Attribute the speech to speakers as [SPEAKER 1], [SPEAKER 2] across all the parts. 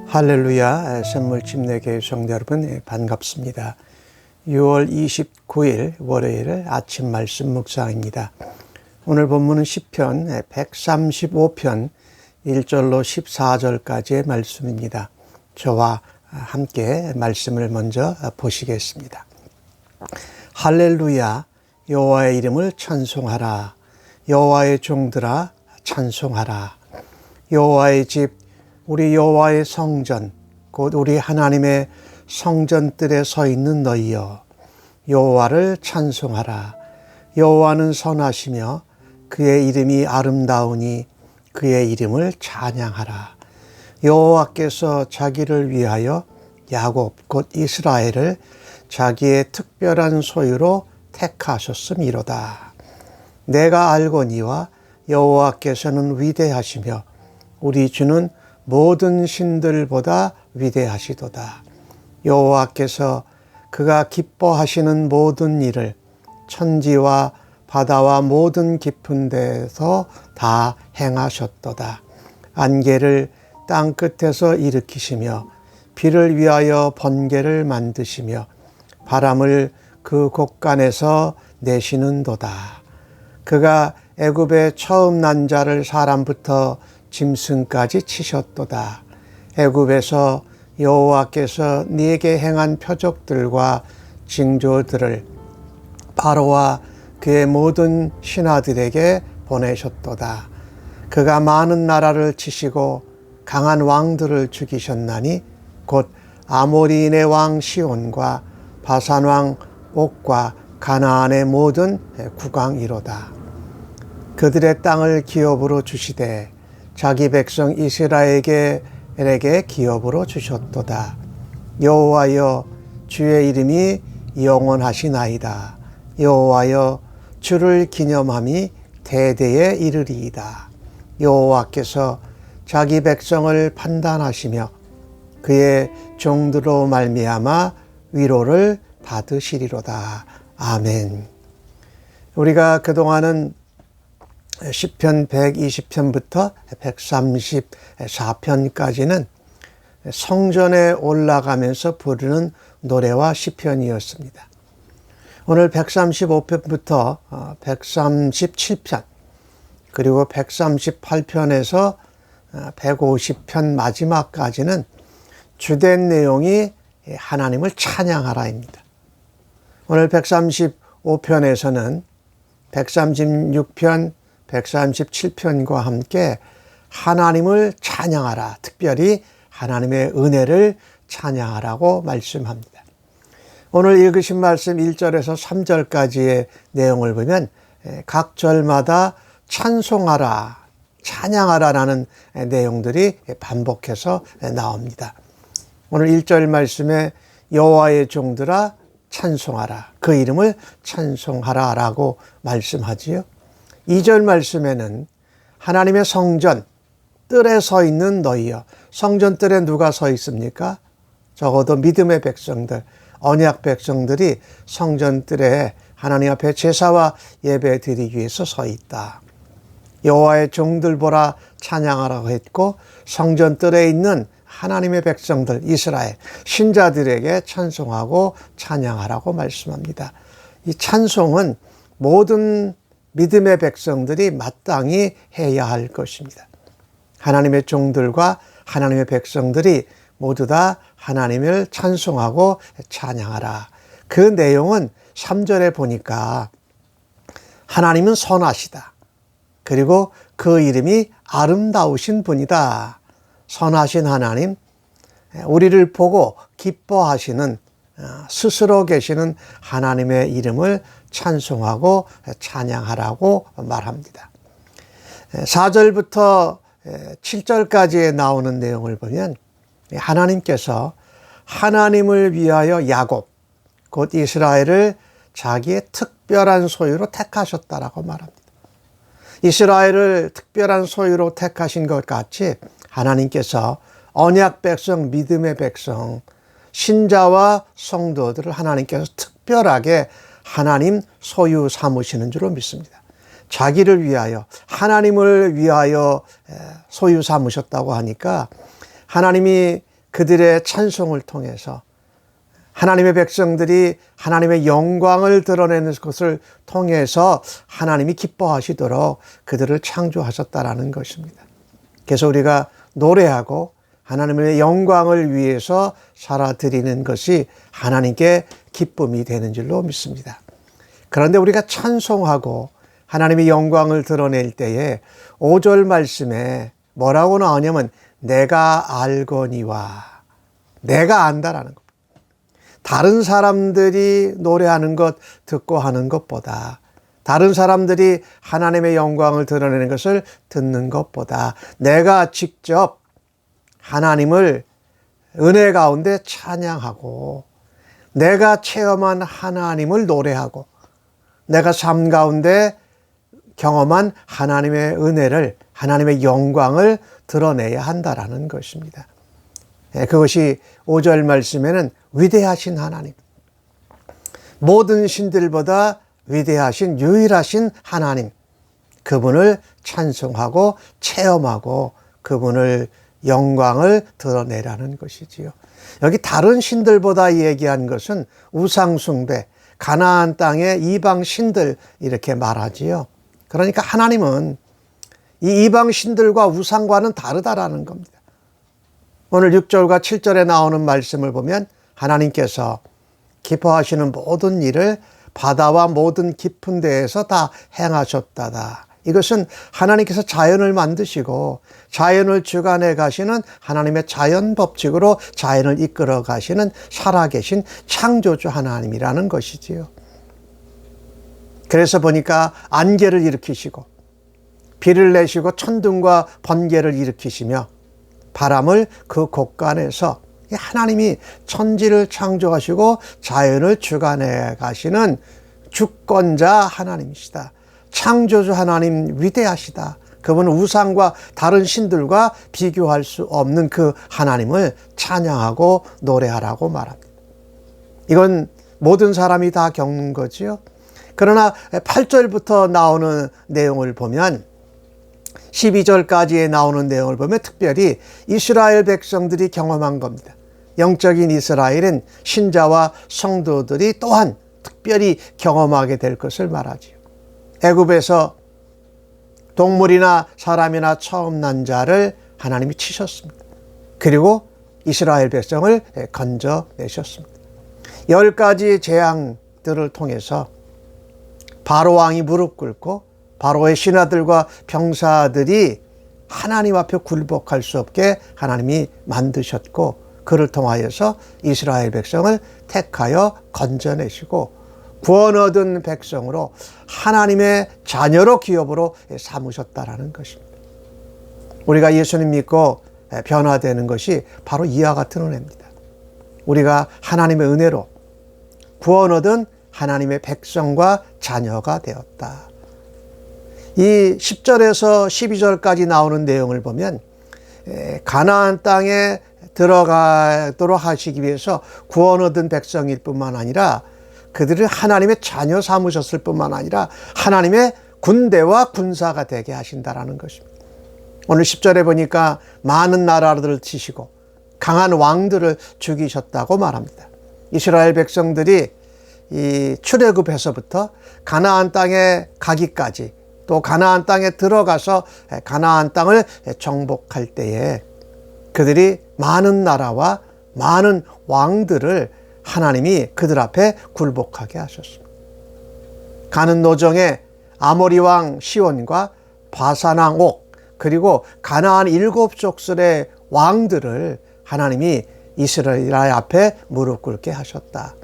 [SPEAKER 1] 할렐루야, 선물집내교회 성도 여러분 반갑습니다. 6월 29일 월요일 아침 말씀 묵상입니다. 오늘 본문은 시편 135편 1절로 14절까지의 말씀입니다. 저와 함께 말씀을 먼저 보시겠습니다. 할렐루야, 여호와의 이름을 찬송하라. 여호와의 종들아 찬송하라. 여호와의 집, 우리 여호와의 성전, 곧 우리 하나님의 성전뜰에 서 있는 너희여, 여호와를 찬송하라. 여호와는 선하시며 그의 이름이 아름다우니 그의 이름을 찬양하라. 여호와께서 자기를 위하여 야곱 곧 이스라엘을 자기의 특별한 소유로 택하셨음이로다. 내가 알거니와 여호와께서는 위대하시며 우리 주는 모든 신들보다 위대하시도다. 여호와께서 그가 기뻐하시는 모든 일을 천지와 바다와 모든 깊은 데서 다 행하셨도다. 안개를 땅 끝에서 일으키시며 비를 위하여 번개를 만드시며 바람을 그 곳간에서 내시는도다. 그가 애굽의 처음 난 자를 사람부터 짐승까지 치셨도다. 애굽에서 여호와께서 네게 행한 표적들과 징조들을 바로와 그의 모든 신하들에게 보내셨도다. 그가 많은 나라를 치시고 강한 왕들을 죽이셨나니 곧 아모리인의 왕 시온과 바산 왕 옥과 가나안의 모든 국왕이로다. 그들의 땅을 기업으로 주시되 자기 백성 이스라엘에게 기업으로 주셨도다. 여호와여, 주의 이름이 영원하시나이다. 여호와여, 주를 기념함이 대대에 이르리이다. 여호와께서 자기 백성을 판단하시며 그의 종들로 말미암아 위로를 받으시리로다. 아멘. 우리가 그동안은 시편 120편부터 134편까지는 성전에 올라가면서 부르는 노래와 시편이었습니다. 오늘 135편부터 137편 그리고 138편에서 150편 마지막까지는 주된 내용이 하나님을 찬양하라입니다. 오늘 135편에서는 136편 137편과 함께 하나님을 찬양하라, 특별히 하나님의 은혜를 찬양하라고 말씀합니다. 오늘 읽으신 말씀 1절에서 3절까지의 내용을 보면 각 절마다 찬송하라, 찬양하라라는 내용들이 반복해서 나옵니다. 오늘 1절 말씀에 여호와의 종들아 찬송하라, 그 이름을 찬송하라라고 말씀하지요. 2절 말씀에는 하나님의 성전 뜰에 서 있는 너희여, 성전 뜰에 누가 서 있습니까? 적어도 믿음의 백성들, 언약 백성들이 성전 뜰에 하나님 앞에 제사와 예배 드리기 위해서 서 있다. 여호와의 종들 보라 찬양하라고 했고, 성전 뜰에 있는 하나님의 백성들 이스라엘 신자들에게 찬송하고 찬양하라고 말씀합니다. 이 찬송은 모든 믿음의 백성들이 마땅히 해야 할 것입니다. 하나님의 종들과 하나님의 백성들이 모두 다 하나님을 찬송하고 찬양하라. 그 내용은 3절에 보니까 하나님은 선하시다. 그리고 그 이름이 아름다우신 분이다. 선하신 하나님, 우리를 보고 기뻐하시는 스스로 계시는 하나님의 이름을 찬송하고 찬양하라고 말합니다. 4절부터 7절까지에 나오는 내용을 보면 하나님께서 하나님을 위하여 야곱, 곧 이스라엘을 자기의 특별한 소유로 택하셨다라고 말합니다. 이스라엘을 특별한 소유로 택하신 것 같이 하나님께서 언약 백성, 믿음의 백성, 신자와 성도들을 하나님께서 특별하게 하나님 소유 삼으시는 줄로 믿습니다. 자기를 위하여, 하나님을 위하여 소유 삼으셨다고 하니까 하나님이 그들의 찬송을 통해서 하나님의 백성들이 하나님의 영광을 드러내는 것을 통해서 하나님이 기뻐하시도록 그들을 창조하셨다라는 것입니다. 그래서 우리가 노래하고 하나님의 영광을 위해서 살아드리는 것이 하나님께 기쁨이 되는 줄로 믿습니다. 그런데 우리가 찬송하고 하나님의 영광을 드러낼 때에 5절 말씀에 뭐라고 나오냐면 내가 알거니와, 내가 안다라는 것. 다른 사람들이 노래하는 것, 듣고 하는 것보다, 다른 사람들이 하나님의 영광을 드러내는 것을 듣는 것보다 내가 직접 하나님을 은혜 가운데 찬양하고 내가 체험한 하나님을 노래하고 내가 삶 가운데 경험한 하나님의 은혜를, 하나님의 영광을 드러내야 한다라는 것입니다. 그것이 5절 말씀에는 위대하신 하나님, 모든 신들보다 위대하신 유일하신 하나님, 그분을 찬송하고 체험하고 그분을 영광을 드러내라는 것이지요. 여기 다른 신들보다 얘기한 것은 우상 숭배, 가나안 땅의 이방 신들 이렇게 말하지요. 그러니까 하나님은 이 이방 신들과 우상과는 다르다라는 겁니다. 오늘 6절과 7절에 나오는 말씀을 보면 하나님께서 기뻐하시는 모든 일을 바다와 모든 깊은 데에서 다 행하셨다다. 이것은 하나님께서 자연을 만드시고 자연을 주관해 가시는 하나님의 자연 법칙으로 자연을 이끌어 가시는 살아계신 창조주 하나님이라는 것이지요. 그래서 보니까 안개를 일으키시고 비를 내시고 천둥과 번개를 일으키시며 바람을 그 곳간에서 하나님이 천지를 창조하시고 자연을 주관해 가시는 주권자 하나님이시다. 창조주 하나님 위대하시다. 그분은 우상과 다른 신들과 비교할 수 없는 그 하나님을 찬양하고 노래하라고 말합니다. 이건 모든 사람이 다 겪는 거지요. 그러나 8절부터 나오는 내용을 보면 12절까지에 나오는 내용을 보면 특별히 이스라엘 백성들이 경험한 겁니다. 영적인 이스라엘은 신자와 성도들이 또한 특별히 경험하게 될 것을 말하지요. 애굽에서 동물이나 사람이나 처음 난 자를 하나님이 치셨습니다. 그리고 이스라엘 백성을 건져내셨습니다. 10가지 재앙들을 통해서 바로 왕이 무릎 꿇고 바로의 신하들과 병사들이 하나님 앞에 굴복할 수 없게 하나님이 만드셨고 그를 통하여서 이스라엘 백성을 택하여 건져내시고 구원 얻은 백성으로 하나님의 자녀로 기업으로 삼으셨다라는 것입니다. 우리가 예수님 믿고 변화되는 것이 바로 이와 같은 은혜입니다. 우리가 하나님의 은혜로 구원 얻은 하나님의 백성과 자녀가 되었다. 이 10절에서 12절까지 나오는 내용을 보면 가나안 땅에 들어가도록 하시기 위해서 구원 얻은 백성일 뿐만 아니라 그들을 하나님의 자녀 삼으셨을 뿐만 아니라 하나님의 군대와 군사가 되게 하신다라는 것입니다. 오늘 10절에 보니까 많은 나라들을 치시고 강한 왕들을 죽이셨다고 말합니다. 이스라엘 백성들이 이 출애굽에서부터 가나안 땅에 가기까지 또 가나안 땅에 들어가서 가나안 땅을 정복할 때에 그들이 많은 나라와 많은 왕들을 하나님이 그들 앞에 굴복하게 하셨습니다. 가는 노정에 아모리 왕 시온과 바산 왕 옥 그리고 가나안 7족속의 왕들을 하나님이 이스라엘 앞에 무릎 꿇게 하셨다.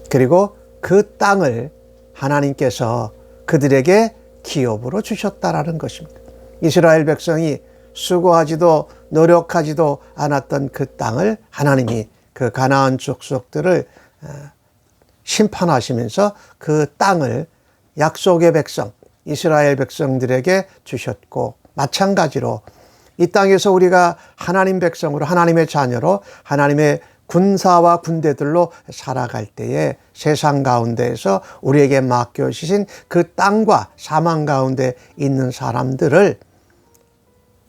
[SPEAKER 1] 그리고 그 땅을 하나님께서 그들에게 기업으로 주셨다라는 것입니다. 이스라엘 백성이 수고하지도 노력하지도 않았던 그 땅을 하나님이 그 가나안 족속들을 심판하시면서 그 땅을 약속의 백성 이스라엘 백성들에게 주셨고 마찬가지로 이 땅에서 우리가 하나님 백성으로 하나님의 자녀로 하나님의 군사와 군대들로 살아갈 때에 세상 가운데에서 우리에게 맡겨주신 그 땅과 사망 가운데 있는 사람들을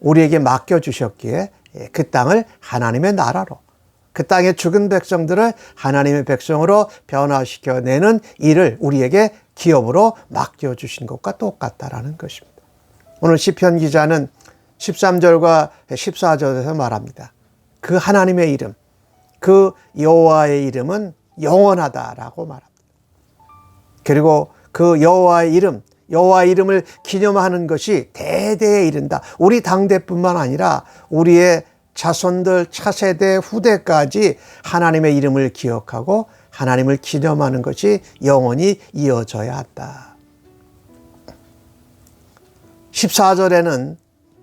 [SPEAKER 1] 우리에게 맡겨주셨기에 그 땅을 하나님의 나라로 그 땅의 죽은 백성들을 하나님의 백성으로 변화시켜내는 일을 우리에게 기업으로 맡겨주신 것과 똑같다라는 것입니다. 오늘 시편 기자는 13절과 14절에서 말합니다. 그 하나님의 이름, 그 여호와의 이름은 영원하다라고 말합니다. 그리고 그 여호와의 이름을 기념하는 것이 대대에 이른다. 우리 당대뿐만 아니라 우리의 자손들, 차세대, 후대까지 하나님의 이름을 기억하고 하나님을 기념하는 것이 영원히 이어져야 한다. 14절에는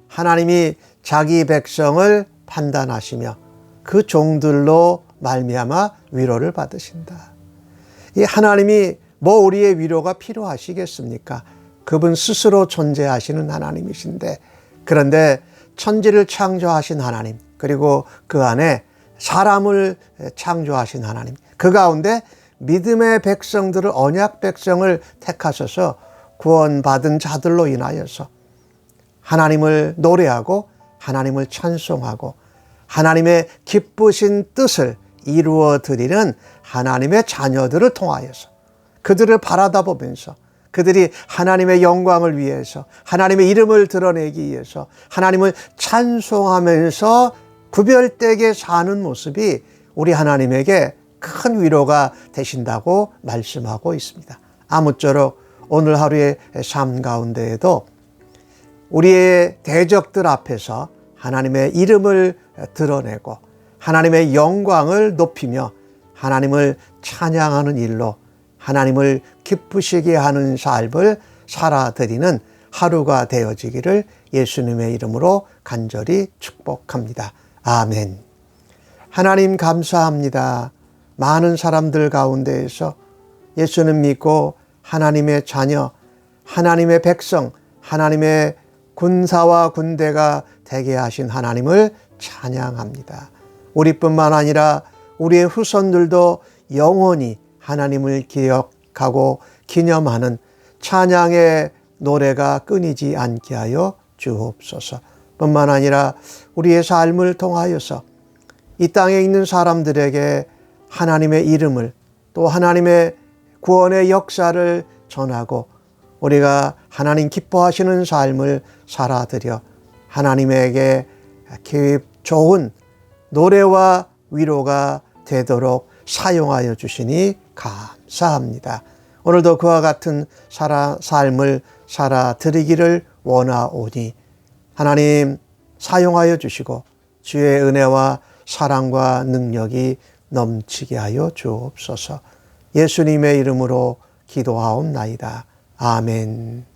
[SPEAKER 1] 하나님이 자기 백성을 판단하시며 그 종들로 말미암아 위로를 받으신다. 이 하나님이 뭐 우리의 위로가 필요하시겠습니까? 그분 스스로 존재하시는 하나님이신데, 그런데 천지를 창조하신 하나님, 그리고 그 안에 사람을 창조하신 하나님, 그 가운데 믿음의 백성들을, 언약 백성을 택하셔서 구원받은 자들로 인하여서 하나님을 노래하고 하나님을 찬송하고 하나님의 기쁘신 뜻을 이루어 드리는 하나님의 자녀들을 통하여서 그들을 바라다 보면서 그들이 하나님의 영광을 위해서 하나님의 이름을 드러내기 위해서 하나님을 찬송하면서 구별되게 사는 모습이 우리 하나님에게 큰 위로가 되신다고 말씀하고 있습니다. 아무쪼록 오늘 하루의 삶 가운데에도 우리의 대적들 앞에서 하나님의 이름을 드러내고 하나님의 영광을 높이며 하나님을 찬양하는 일로 하나님을 기쁘시게 하는 삶을 살아드리는 하루가 되어지기를 예수님의 이름으로 간절히 축복합니다. 아멘. 하나님 감사합니다. 많은 사람들 가운데에서 예수님 믿고 하나님의 자녀, 하나님의 백성, 하나님의 군사와 군대가 되게 하신 하나님을 찬양합니다. 우리뿐만 아니라 우리의 후손들도 영원히 하나님을 기억하고 기념하는 찬양의 노래가 끊이지 않게 하여 주옵소서. 뿐만 아니라 우리의 삶을 통하여서 이 땅에 있는 사람들에게 하나님의 이름을, 또 하나님의 구원의 역사를 전하고 우리가 하나님 기뻐하시는 삶을 살아드려 하나님에게 좋은 노래와 위로가 되도록 사용하여 주시니 감사합니다. 오늘도 그와 같은 삶을 살아드리기를 원하오니 하나님 사용하여 주시고 주의 은혜와 사랑과 능력이 넘치게 하여 주옵소서. 예수님의 이름으로 기도하옵나이다. 아멘.